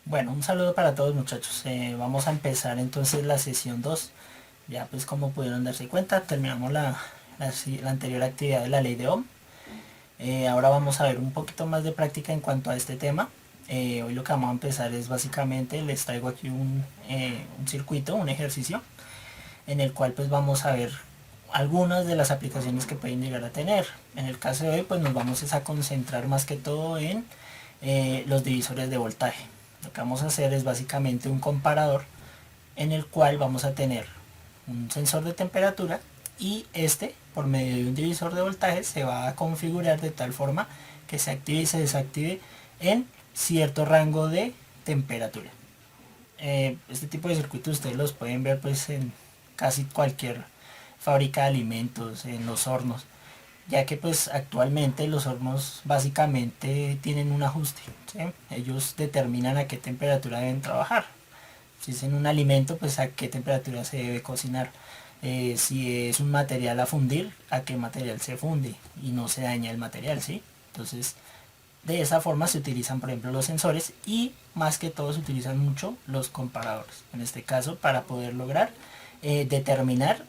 Bueno, un saludo para todos muchachos. Vamos a empezar entonces la sesión 2. Ya pues como pudieron darse cuenta, terminamos la anterior actividad de la ley de Ohm. Ahora vamos a ver un poquito más de práctica en cuanto a este tema. Hoy lo que vamos a empezar es básicamente, les traigo aquí un circuito, un ejercicio, en el cual pues vamos a ver algunas de las aplicaciones que pueden llegar a tener. En el caso de hoy pues nos vamos a concentrar más que todo en los divisores de voltaje. Lo que vamos a hacer es básicamente un comparador en el cual vamos a tener un sensor de temperatura y este, por medio de un divisor de voltaje, se va a configurar de tal forma que se active y se desactive en cierto rango de temperatura. Este tipo de circuitos ustedes los pueden ver pues en casi cualquier fábrica de alimentos, en los hornos, ya que pues actualmente los hornos básicamente tienen un ajuste, ¿sí? Ellos determinan a qué temperatura deben trabajar. Si es en un alimento, pues a qué temperatura se debe cocinar. Si es un material a fundir, a qué material se funde y no se daña el material, ¿sí? Entonces, de esa forma se utilizan, por ejemplo, los sensores y más que todo se utilizan mucho los comparadores. En este caso, para poder lograr determinar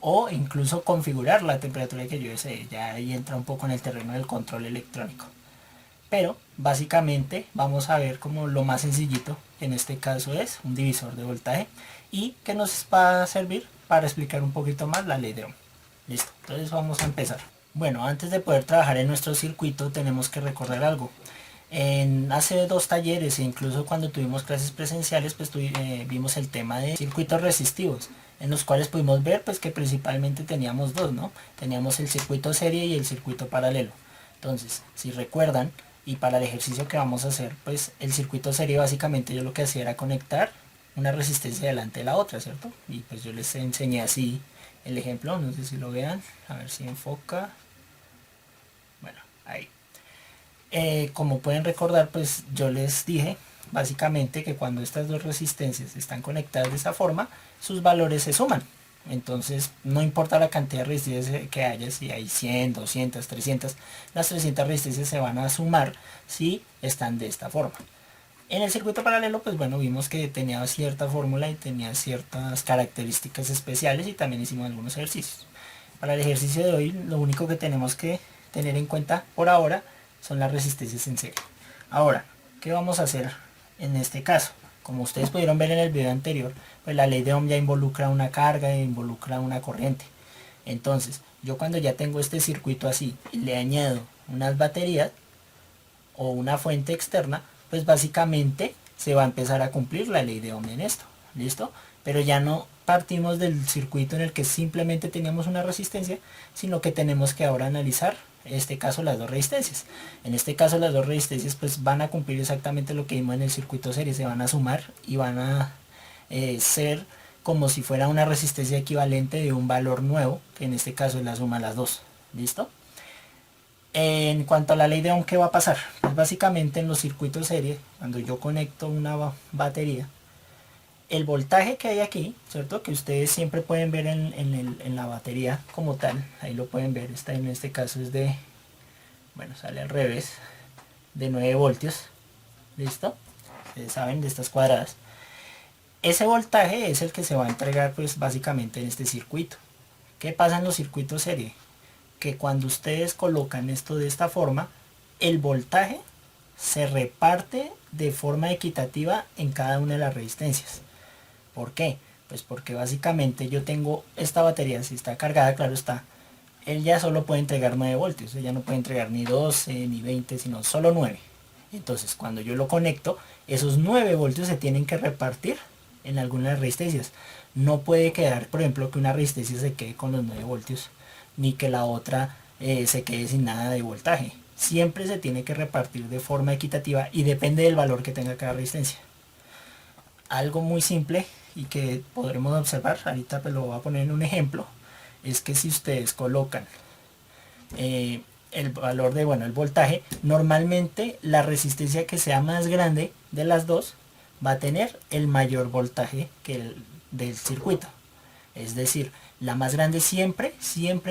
o incluso configurar la temperatura que yo desee. Ya ahí entra un poco en el terreno del control electrónico. Pero básicamente vamos a ver como lo más sencillito, que en este caso es un divisor de voltaje y que nos va a servir para explicar un poquito más la ley de Ohm. Listo, entonces vamos a empezar. Bueno, antes de poder trabajar en nuestro circuito tenemos que recordar algo. Hace dos talleres e incluso cuando tuvimos clases presenciales pues vimos el tema de circuitos resistivos, en los cuales pudimos ver pues que principalmente teníamos dos, ¿no? Teníamos el circuito serie y el circuito paralelo. Entonces, si recuerdan, y para el ejercicio que vamos a hacer, pues el circuito serie básicamente yo lo que hacía era conectar una resistencia delante de la otra, ¿cierto? Y pues yo les enseñé así el ejemplo, no sé si lo vean, a ver si enfoca. Bueno, ahí. Como pueden recordar, pues yo les dije básicamente que cuando estas dos resistencias están conectadas de esa forma, sus valores se suman. Entonces no importa la cantidad de resistencias que haya, si hay 100, 200, 300, las 300 resistencias se van a sumar si están de esta forma. En el circuito paralelo, pues bueno, vimos que tenía cierta fórmula y tenía ciertas características especiales y también hicimos algunos ejercicios. Para el ejercicio de hoy, lo único que tenemos que tener en cuenta por ahora son las resistencias en serie. Ahora, ¿qué vamos a hacer en este caso? Como ustedes pudieron ver en el video anterior, pues la ley de Ohm ya involucra una carga e involucra una corriente. Entonces, yo cuando ya tengo este circuito así y le añado unas baterías o una fuente externa, pues básicamente se va a empezar a cumplir la ley de Ohm en esto. ¿Listo? Pero ya no partimos del circuito en el que simplemente teníamos una resistencia, sino que tenemos que ahora analizar en este caso las dos resistencias. En este caso las dos resistencias pues van a cumplir exactamente lo que vimos en el circuito serie, se van a sumar y van a ser como si fuera una resistencia equivalente de un valor nuevo, que en este caso es la suma de las dos. ¿Listo? En cuanto a la ley de Ohm, ¿qué va a pasar? Pues básicamente en los circuitos serie, cuando yo conecto una batería, el voltaje que hay aquí, ¿cierto? Que ustedes siempre pueden ver en la batería como tal, ahí lo pueden ver, está en este caso es de, bueno, sale al revés, de 9 voltios, ¿listo? Ustedes saben, de estas cuadradas. Ese voltaje es el que se va a entregar pues básicamente en este circuito. ¿Qué pasa en los circuitos serie? Que cuando ustedes colocan esto de esta forma, el voltaje se reparte de forma equitativa en cada una de las resistencias. ¿Por qué? Pues porque básicamente yo tengo esta batería, si está cargada, claro está, él ya solo puede entregar 9 voltios, ella no puede entregar ni 12 ni 20, sino solo 9. Entonces cuando yo lo conecto, esos 9 voltios se tienen que repartir en algunas resistencias. No puede quedar, por ejemplo, que una resistencia se quede con los 9 voltios, ni que la otra se quede sin nada de voltaje. Siempre se tiene que repartir de forma equitativa y depende del valor que tenga cada resistencia. Algo muy simple y que podremos observar, ahorita pues lo voy a poner en un ejemplo, es que si ustedes colocan el valor de, bueno, el voltaje, normalmente la resistencia que sea más grande de las dos va a tener el mayor voltaje que el del circuito. Es decir, la más grande siempre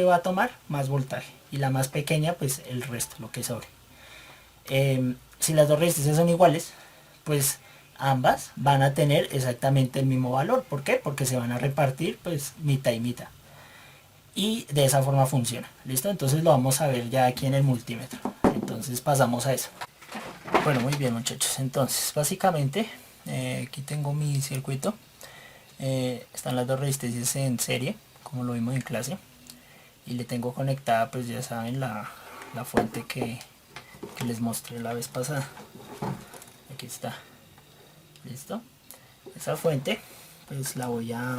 va a tomar más voltaje y la más pequeña pues el resto, lo que sobre. Si las dos resistencias son iguales, pues ambas van a tener exactamente el mismo valor. ¿Por qué? Porque se van a repartir pues mitad y mitad. Y de esa forma funciona. ¿Listo? Entonces lo vamos a ver ya aquí en el multímetro. Entonces pasamos a eso. Bueno, muy bien muchachos. Entonces básicamente aquí tengo mi circuito. Están las dos resistencias en serie, como lo vimos en clase. Y le tengo conectada, pues ya saben, la fuente que les mostré la vez pasada. Aquí está. ¿Listo? Esa fuente pues la voy a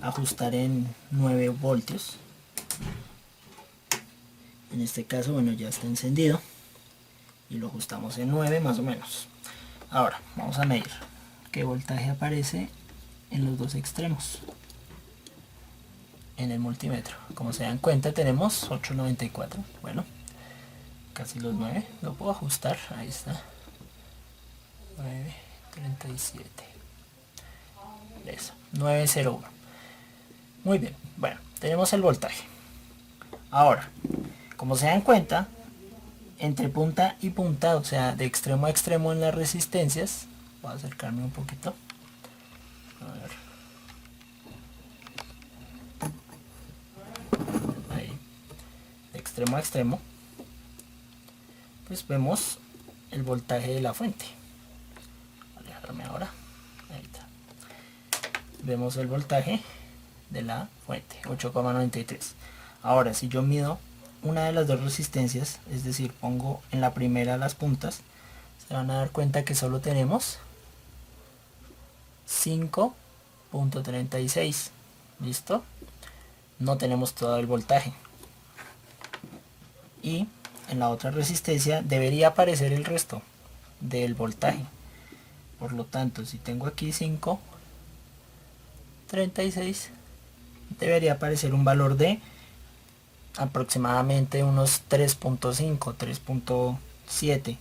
ajustar en 9 voltios. En este caso, bueno, ya está encendido y lo ajustamos en 9 más o menos. Ahora vamos a medir qué voltaje aparece en los dos extremos en el multímetro. Como se dan cuenta, tenemos 894. Bueno, casi los 9. Lo puedo ajustar. Ahí está. 937. Eso, 901. Muy bien. Bueno, tenemos el voltaje. Ahora, como se dan cuenta, entre punta y punta, o sea, de extremo a extremo en las resistencias, voy a acercarme un poquito. A ver. Ahí. De extremo a extremo, pues vemos el voltaje de la fuente. Alejarme ahora. Ahí está. Vemos el voltaje de la fuente, 8,93. Ahora, si yo mido una de las dos resistencias, es decir, pongo en la primera las puntas, se van a dar cuenta que solo tenemos 5,36. ¿Listo? No tenemos todo el voltaje. Y en la otra resistencia debería aparecer el resto del voltaje. Por lo tanto, si tengo aquí 5,36, debería aparecer un valor de aproximadamente unos 3,5, 3,7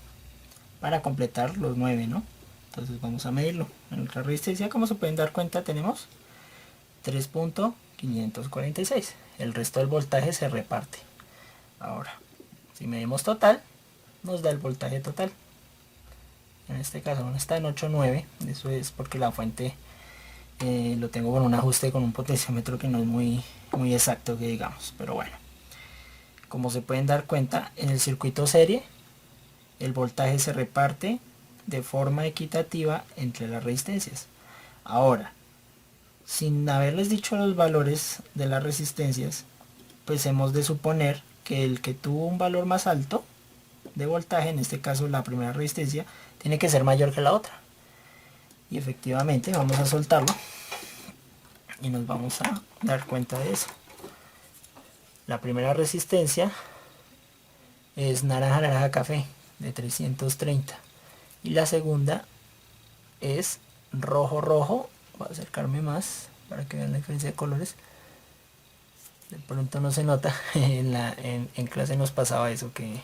para completar los 9, ¿no? Entonces vamos a medirlo. En nuestra resistencia, como se pueden dar cuenta, tenemos 3,546. El resto del voltaje se reparte. Ahora, si medimos total, nos da el voltaje total. En este caso no está en 8,9. Eso es porque la fuente lo tengo con un ajuste con un potenciómetro que no es muy exacto, que digamos. Pero bueno, como se pueden dar cuenta, en el circuito serie el voltaje se reparte de forma equitativa entre las resistencias. Ahora, sin haberles dicho los valores de las resistencias, pues hemos de suponer que el que tuvo un valor más alto de voltaje, en este caso la primera resistencia, tiene que ser mayor que la otra. Y efectivamente vamos a soltarlo y nos vamos a dar cuenta de eso. La primera resistencia es naranja café de 330 y la segunda es rojo. Voy a acercarme más para que vean la diferencia de colores. De pronto no se nota. En clase nos pasaba eso, que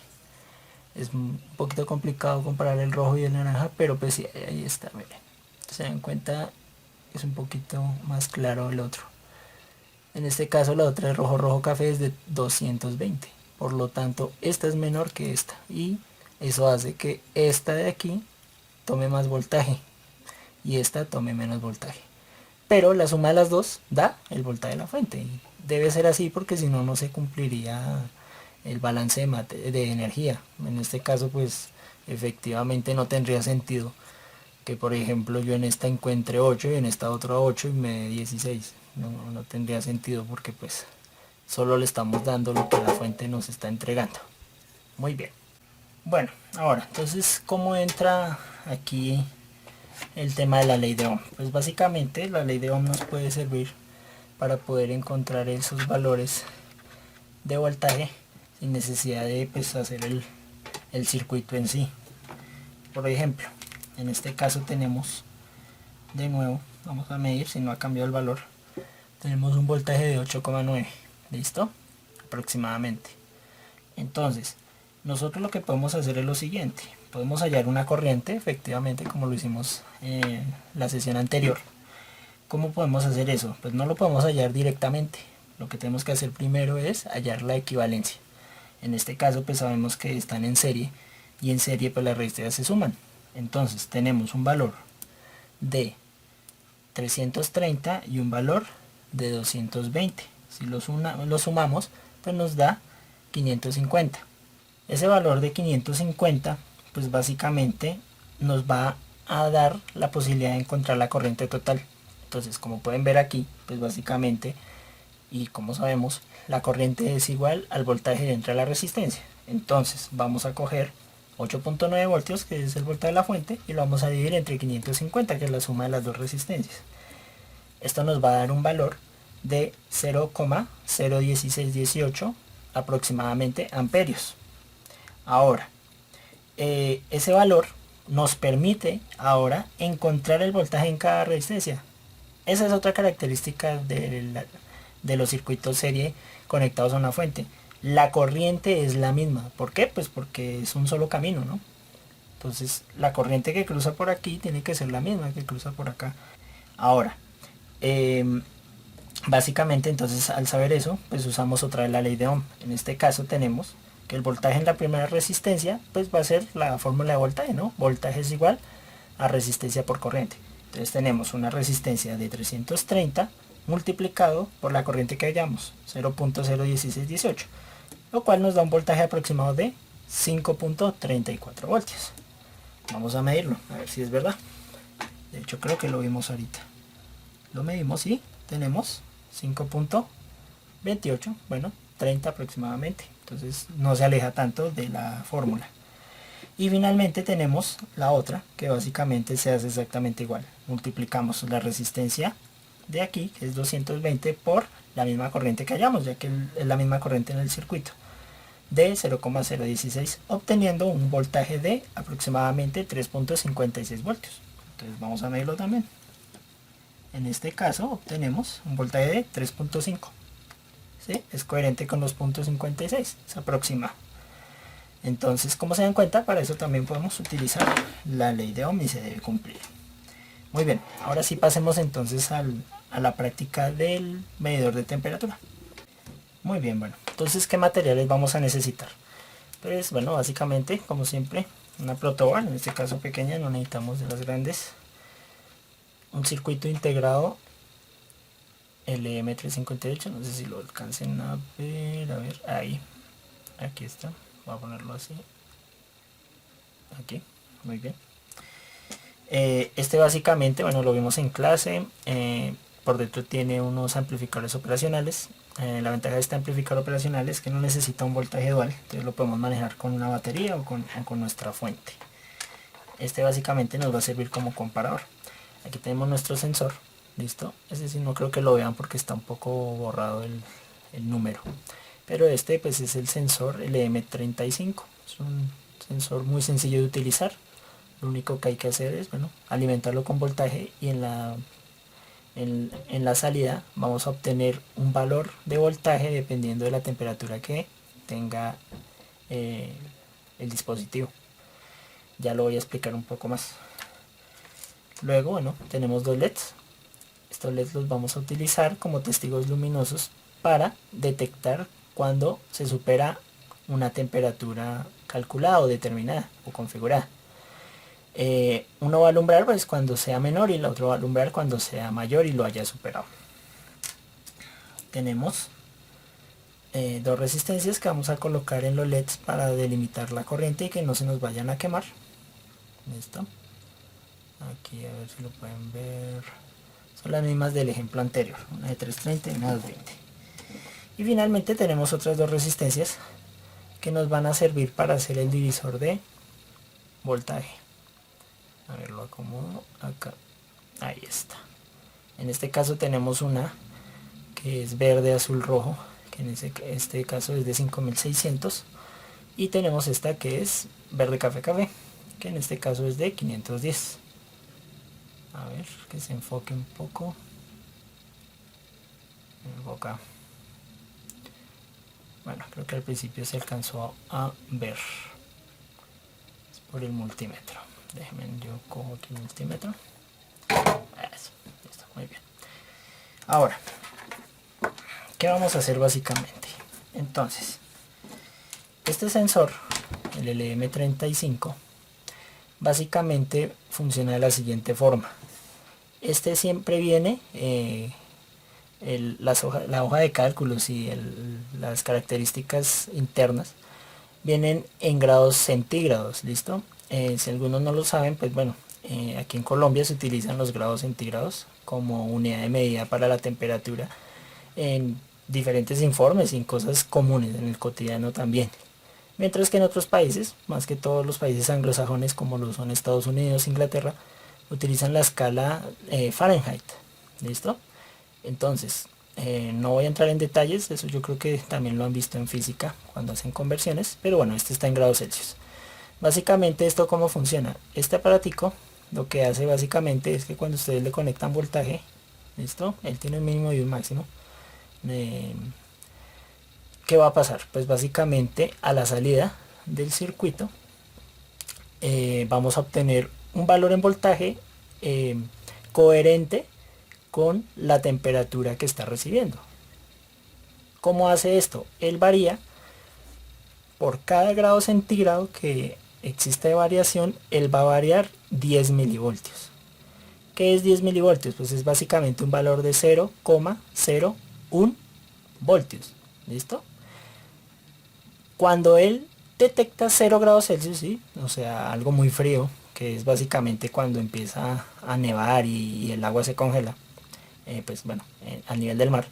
es un poquito complicado comparar el rojo y el naranja, pero pues sí, ahí está, miren. Se dan cuenta, es un poquito más claro el otro. En este caso la otra de rojo café es de 220. Por lo tanto, esta es menor que esta. Y eso hace que esta de aquí tome más voltaje y esta tome menos voltaje. Pero la suma de las dos da el voltaje de la fuente. Y debe ser así porque si no, no se cumpliría el balance de energía. En este caso, pues efectivamente no tendría sentido que, por ejemplo, yo en esta encuentre 8 y en esta otra 8 y me dé 16. No tendría sentido porque pues solo le estamos dando lo que la fuente nos está entregando. Muy bien. Bueno, ahora, entonces, ¿cómo entra aquí el tema de la ley de Ohm? Pues básicamente la ley de Ohm nos puede servir para poder encontrar esos valores de voltaje sin necesidad de pues, hacer el circuito en sí. Por ejemplo, en este caso tenemos, de nuevo, vamos a medir si no ha cambiado el valor, tenemos un voltaje de 8,9, ¿listo? Aproximadamente. Entonces, nosotros lo que podemos hacer es lo siguiente: podemos hallar una corriente, efectivamente, como lo hicimos en la sesión anterior. ¿Cómo podemos hacer eso? Pues no lo podemos hallar directamente. Lo que tenemos que hacer primero es hallar la equivalencia. En este caso, pues sabemos que están en serie, y en serie pues las resistencias se suman. Entonces tenemos un valor de 330 y un valor de 220. Si lo sumamos, pues nos da 550. Ese valor de 550 pues básicamente nos va a dar la posibilidad de encontrar la corriente total. Entonces, como pueden ver aquí, pues básicamente, y como sabemos, la corriente es igual al voltaje dentro de la resistencia. Entonces vamos a coger 8.9 voltios, que es el voltaje de la fuente, y lo vamos a dividir entre 550, que es la suma de las dos resistencias. Esto nos va a dar un valor de 0,01618 aproximadamente amperios. Ahora, ese valor nos permite ahora encontrar el voltaje en cada resistencia. Esa es otra característica de los circuitos serie conectados a una fuente. La corriente es la misma. ¿Por qué? Pues porque es un solo camino, ¿no? Entonces la corriente que cruza por aquí tiene que ser la misma que cruza por acá. Ahora, básicamente entonces al saber eso, pues usamos otra vez la ley de Ohm. En este caso tenemos que el voltaje en la primera resistencia pues va a ser la fórmula de voltaje, ¿no? Voltaje es igual a resistencia por corriente. Entonces tenemos una resistencia de 330 multiplicado por la corriente que hallamos, 0.01618, lo cual nos da un voltaje aproximado de 5.34 voltios. Vamos a medirlo, a ver si es verdad. De hecho creo que lo vimos ahorita. Lo medimos y tenemos 5.28, bueno, 30 aproximadamente. Entonces no se aleja tanto de la fórmula. Y finalmente tenemos la otra, que básicamente se hace exactamente igual. Multiplicamos la resistencia de aquí, que es 220, por la misma corriente que hallamos, ya que es la misma corriente en el circuito, de 0,016, obteniendo un voltaje de aproximadamente 3.56 voltios. Entonces vamos a medirlo también. En este caso obtenemos un voltaje de 3.5. ¿Sí? Es coherente con los 0.56, se aproxima. Entonces, como se dan cuenta, para eso también podemos utilizar la ley de Ohm y se debe cumplir. Muy bien, ahora sí pasemos entonces a la práctica del medidor de temperatura. Muy bien, bueno, entonces ¿qué materiales vamos a necesitar? Pues bueno, básicamente, como siempre, una protoboard, en este caso pequeña, no necesitamos de las grandes. Un circuito integrado LM358, no sé si lo alcancen a ver, ahí, aquí está, voy a ponerlo así, aquí, muy bien. Este básicamente, bueno, lo vimos en clase, por dentro tiene unos amplificadores operacionales. La ventaja de este amplificador operacional es que no necesita un voltaje dual, entonces lo podemos manejar con una batería o con nuestra fuente. Este básicamente nos va a servir como comparador. Aquí tenemos nuestro sensor, listo. Ese sí no creo que lo vean porque está un poco borrado el número, pero este pues es el sensor LM35. Es un sensor muy sencillo de utilizar. Lo único que hay que hacer es, bueno, alimentarlo con voltaje, y en la salida vamos a obtener un valor de voltaje dependiendo de la temperatura que tenga el dispositivo. Ya lo voy a explicar un poco más. Luego, bueno, tenemos dos LEDs. Estos LEDs los vamos a utilizar como testigos luminosos para detectar cuando se supera una temperatura calculada o determinada o configurada. Uno va a alumbrar pues cuando sea menor y el otro va a alumbrar cuando sea mayor y lo haya superado. Tenemos dos resistencias que vamos a colocar en los LEDs para delimitar la corriente y que no se nos vayan a quemar. Listo. Aquí a ver si lo pueden ver. Son las mismas del ejemplo anterior, una de 330 y una de 220. Y finalmente tenemos otras dos resistencias que nos van a servir para hacer el divisor de voltaje. A ver, lo acomodo acá. Ahí está. En este caso tenemos una que es verde, azul, rojo, que en este caso es de 5600. Y tenemos esta que es verde, café, café, que en este caso es de 510. A ver, que se enfoque un poco. Enfoca. Bueno, creo que al principio se alcanzó a ver. Es por el multímetro. Déjenme, yo cojo aquí el multímetro. Eso, listo, muy bien. Ahora, ¿qué vamos a hacer básicamente? Entonces, este sensor, el LM35, Básicamente funciona de la siguiente forma. Este siempre viene, la hoja de cálculos y las características internas vienen en grados centígrados, ¿listo? Si algunos no lo saben, pues bueno, aquí en Colombia se utilizan los grados centígrados como unidad de medida para la temperatura en diferentes informes y en cosas comunes en el cotidiano también. Mientras que en otros países, más que todos los países anglosajones como lo son Estados Unidos, Inglaterra, utilizan la escala Fahrenheit, ¿listo? Entonces, no voy a entrar en detalles, eso yo creo que también lo han visto en física cuando hacen conversiones, pero bueno, este está en grados Celsius. Básicamente esto cómo funciona. Este aparatico lo que hace básicamente es que cuando ustedes le conectan voltaje, ¿listo? Él tiene un mínimo y un máximo. ¿Qué va a pasar? Pues básicamente a la salida del circuito vamos a obtener un valor en voltaje coherente con la temperatura que está recibiendo. ¿Cómo hace esto? Él varía por cada grado centígrado que existe de variación, él va a variar 10 milivoltios. ¿Qué es 10 milivoltios? Pues es básicamente un valor de 0,01 voltios. ¿Listo? Cuando él detecta 0 grados Celsius, ¿sí? O sea, algo muy frío, que es básicamente cuando empieza a nevar y el agua se congela, pues bueno, al nivel del mar,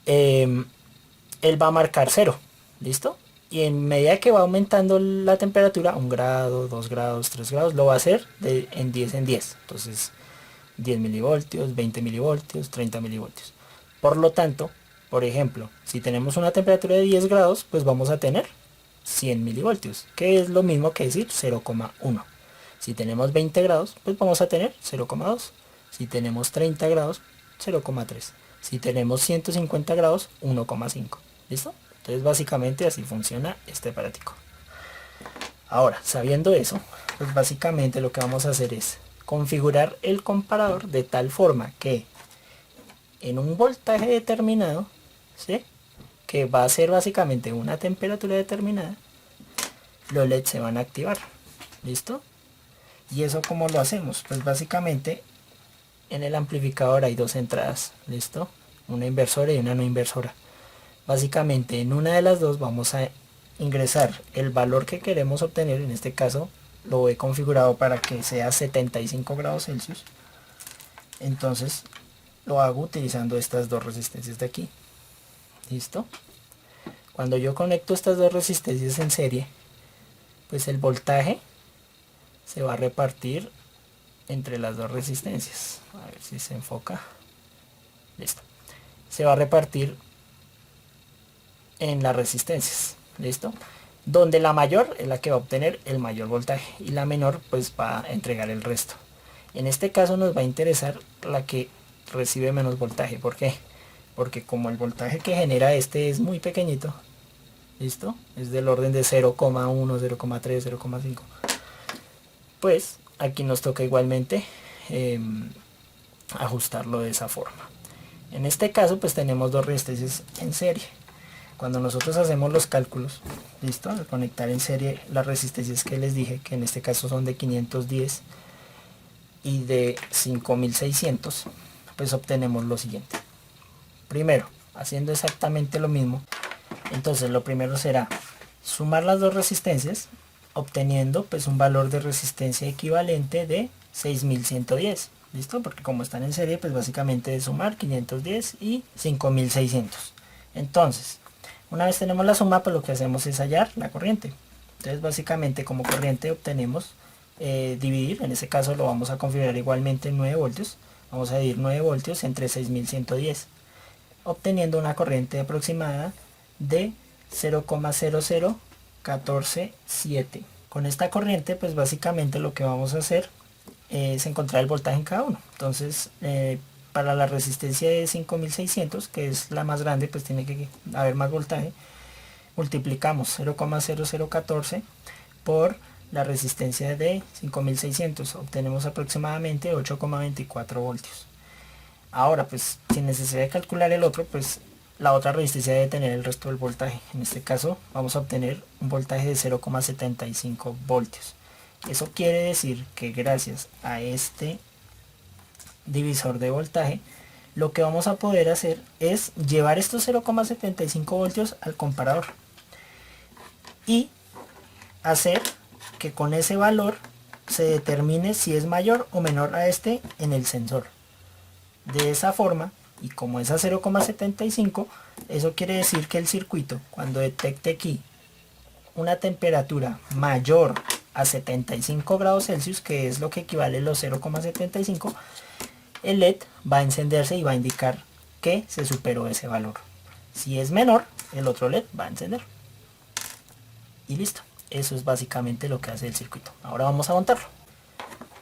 él va a marcar 0, ¿listo? Y en medida que va aumentando la temperatura, 1 grado, 2 grados, 3 grados, lo va a hacer en 10 en 10. Entonces, 10 milivoltios, 20 milivoltios, 30 milivoltios. Por lo tanto, por ejemplo, si tenemos una temperatura de 10 grados, pues vamos a tener 100 milivoltios, que es lo mismo que decir 0,1. Si tenemos 20 grados, pues vamos a tener 0,2. Si tenemos 30 grados, 0,3. Si tenemos 150 grados, 1,5. ¿Listo? Entonces básicamente así funciona este aparatico. Ahora, sabiendo eso, pues básicamente lo que vamos a hacer es configurar el comparador de tal forma que en un voltaje determinado, ¿sí?, que va a ser básicamente una temperatura determinada, los LEDs se van a activar. ¿Listo? ¿Y eso cómo lo hacemos? Pues básicamente en el amplificador hay dos entradas. ¿Listo? Una inversora y una no inversora. Básicamente en una de las dos vamos a ingresar el valor que queremos obtener. En este caso lo he configurado para que sea 75 grados Celsius. Entonces lo hago utilizando estas dos resistencias de aquí. ¿Listo? Cuando yo conecto estas dos resistencias en serie, pues el voltaje se va a repartir entre las dos resistencias. A ver si se enfoca. Listo. Se va a repartir en las resistencias. ¿Listo? Donde la mayor es la que va a obtener el mayor voltaje y la menor pues va a entregar el resto. En este caso nos va a interesar la que recibe menos voltaje. ¿Por qué? Porque como el voltaje que genera este es muy pequeñito, ¿listo? Es del orden de 0,1, 0,3, 0,5. Pues aquí nos toca igualmente ajustarlo de esa forma. En este caso pues tenemos dos resistencias en serie. Cuando nosotros hacemos los cálculos, ¿listo? Al conectar en serie las resistencias que les dije, que en este caso son de 510 y de 5600, pues obtenemos lo siguiente. Primero, haciendo exactamente lo mismo, entonces lo primero será sumar las dos resistencias, obteniendo pues un valor de resistencia equivalente de 6110. ¿Listo? Porque como están en serie, pues básicamente es sumar 510 y 5600. Entonces, una vez tenemos la suma, pues lo que hacemos es hallar la corriente. Entonces básicamente como corriente obtenemos dividir, en este caso lo vamos a configurar igualmente en 9 voltios. Vamos a dividir 9 voltios entre 6110. Obteniendo una corriente aproximada de 0,00147. Con esta corriente pues básicamente lo que vamos a hacer es encontrar el voltaje en cada uno. Entonces para la resistencia de 5600, que es la más grande, pues tiene que haber más voltaje. Multiplicamos 0,0014 por la resistencia de 5600, obtenemos aproximadamente 8,24 voltios. Ahora pues sin necesidad de calcular el otro, pues la otra resistencia debe tener el resto del voltaje. En este caso vamos a obtener un voltaje de 0,75 voltios. Eso quiere decir que gracias a este divisor de voltaje, lo que vamos a poder hacer es llevar estos 0,75 voltios al comparador y hacer que con ese valor se determine si es mayor o menor a este en el sensor. De esa forma, y como es a 0,75, eso quiere decir que el circuito, cuando detecte aquí una temperatura mayor a 75 grados Celsius, que es lo que equivale a los 0,75, el LED va a encenderse y va a indicar que se superó ese valor. Si es menor, el otro LED va a encender. Y listo. Eso es básicamente lo que hace el circuito. Ahora vamos a montarlo.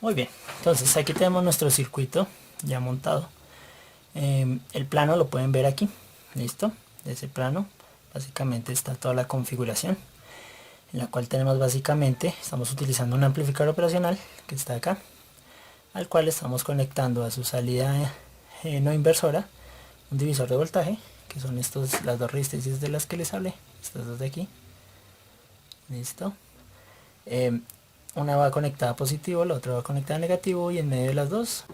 Muy bien. Entonces aquí tenemos nuestro circuito ya montado. El plano lo pueden ver aquí. Listo. De ese plano básicamente está toda la configuración, en la cual tenemos básicamente, estamos utilizando un amplificador operacional que está acá, al cual estamos conectando a su salida no inversora un divisor de voltaje, que son las dos resistencias de las que les hablé, estas dos de aquí. Listo. Una va conectada a positivo, la otra va conectada a negativo, y en medio de las dos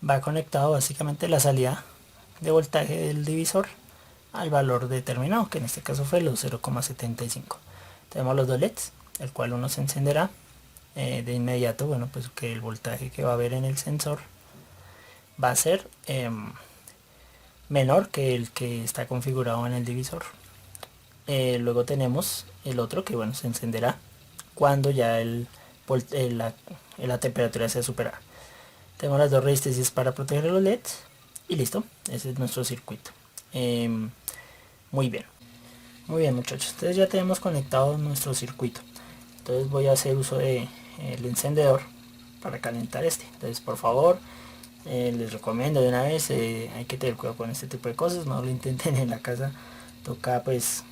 va conectado básicamente la salida de voltaje del divisor al valor determinado, que en este caso fue los 0,75. Tenemos los dos LEDs, el cual uno se encenderá de inmediato. Bueno, pues que el voltaje que va a haber en el sensor va a ser menor que el que está configurado en el divisor. Luego tenemos el otro que, bueno, se encenderá cuando ya la temperatura sea superada. Tenemos las dos resistencias para proteger los LEDs y listo. Ese es nuestro circuito. Muy bien muchachos, entonces ya tenemos conectado nuestro circuito. Entonces voy a hacer uso de el encendedor para calentar entonces por favor les recomiendo de una vez, hay que tener cuidado con este tipo de cosas, no lo intenten en la casa. Toca, pues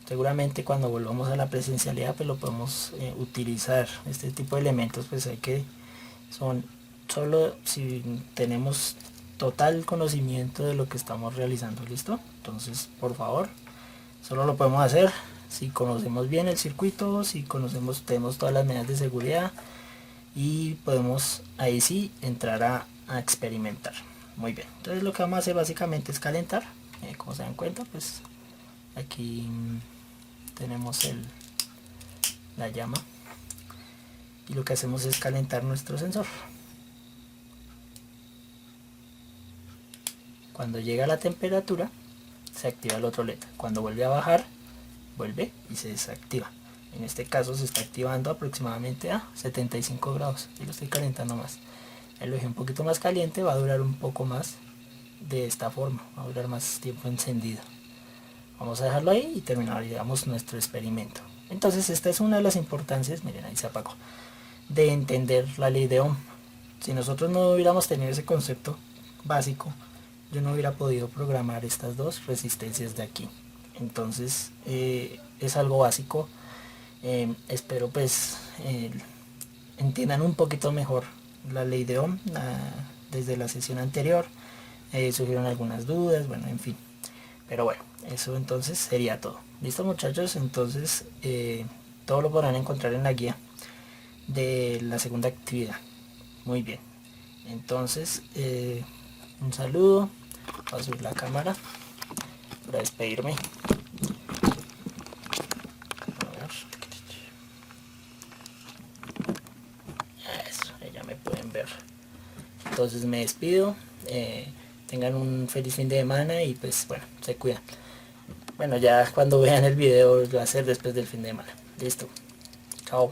seguramente cuando volvamos a la presencialidad pues lo podemos utilizar. Este tipo de elementos pues son solo si tenemos total conocimiento de lo que estamos realizando. Listo, entonces por favor solo lo podemos hacer si conocemos bien el circuito, si tenemos todas las medidas de seguridad, y podemos ahí sí entrar a experimentar. Muy bien, entonces lo que vamos a hacer básicamente es calentar. Como se dan cuenta, pues aquí tenemos la llama, y lo que hacemos es calentar nuestro sensor. Cuando llega a la temperatura se activa el otro LED, cuando vuelve a bajar vuelve y se desactiva. En este caso se está activando aproximadamente a 75 grados y lo estoy calentando más. El eje un poquito más caliente va a durar un poco más de esta forma, va a durar más tiempo encendido. Vamos a dejarlo ahí y terminaríamos nuestro experimento. Entonces esta es una de las importancias, miren ahí se apagó, de entender la ley de Ohm. Si nosotros no hubiéramos tenido ese concepto básico, yo no hubiera podido programar estas dos resistencias de aquí. Entonces es algo básico. Espero pues entiendan un poquito mejor la ley de Ohm. Desde la sesión anterior surgieron algunas dudas, bueno, en fin, pero bueno, eso entonces sería todo. Listo muchachos, entonces todo lo podrán encontrar en la guía de la segunda actividad. Muy bien, entonces un saludo. Voy a subir la cámara para despedirme. Eso, ya me pueden ver. Entonces me despido. Tengan un feliz fin de semana y pues bueno, se cuidan. Bueno, ya cuando vean el video va a ser después del fin de semana. Listo. Chao.